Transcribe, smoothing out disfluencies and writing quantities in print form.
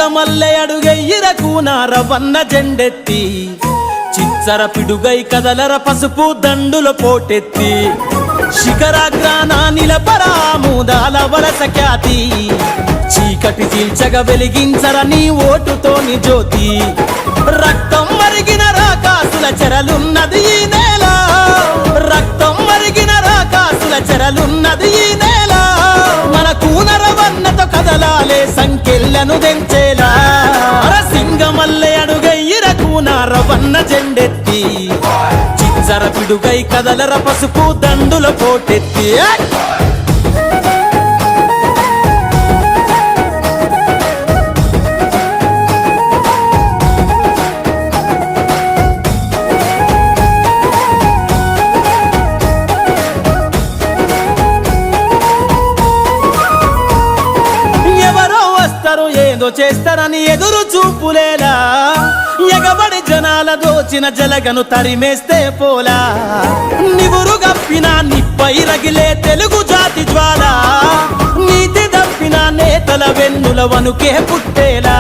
సింగమల్లె అడుగెయ్యిరకు నారవన్న జెండెత్తి చిచ్చర పిడుగై కదలర పసుపు దండుల పోటెత్తి శిఖరాగ్రాన నిలపరా మూదాల వలస ఖ్యాతి చీకటి చీల్చగ వెలిగించర నీ ఓటుతోని జ్యోతి రక్తం మరిగిన రాకాసుల చెరలున్నది ఈ నేల రక్తం మరిగిన రాకాసుల చెరలున్నది ఈ నేల మన కూనరవన్నతో కదలాలే సంకెళ్ళను దెంచేలా సింగమల్లె అడుగెయ్యిరకు నారవన్న జెండెత్తి చిచ్చర పిడుగై కదలర పసుపు దండుల పోటెత్తి ఏదో చేస్తారని ఎదురు చూపులేలా ఎగబడి జనాల దోచిన జలగను తరిమేస్తే పోలా నివురు గప్పిన నిప్పై రగిలే తెలుగు జాతి జ్వాల నీతి దప్పిన నేతల వెన్నుల వనుకే పుట్టేలా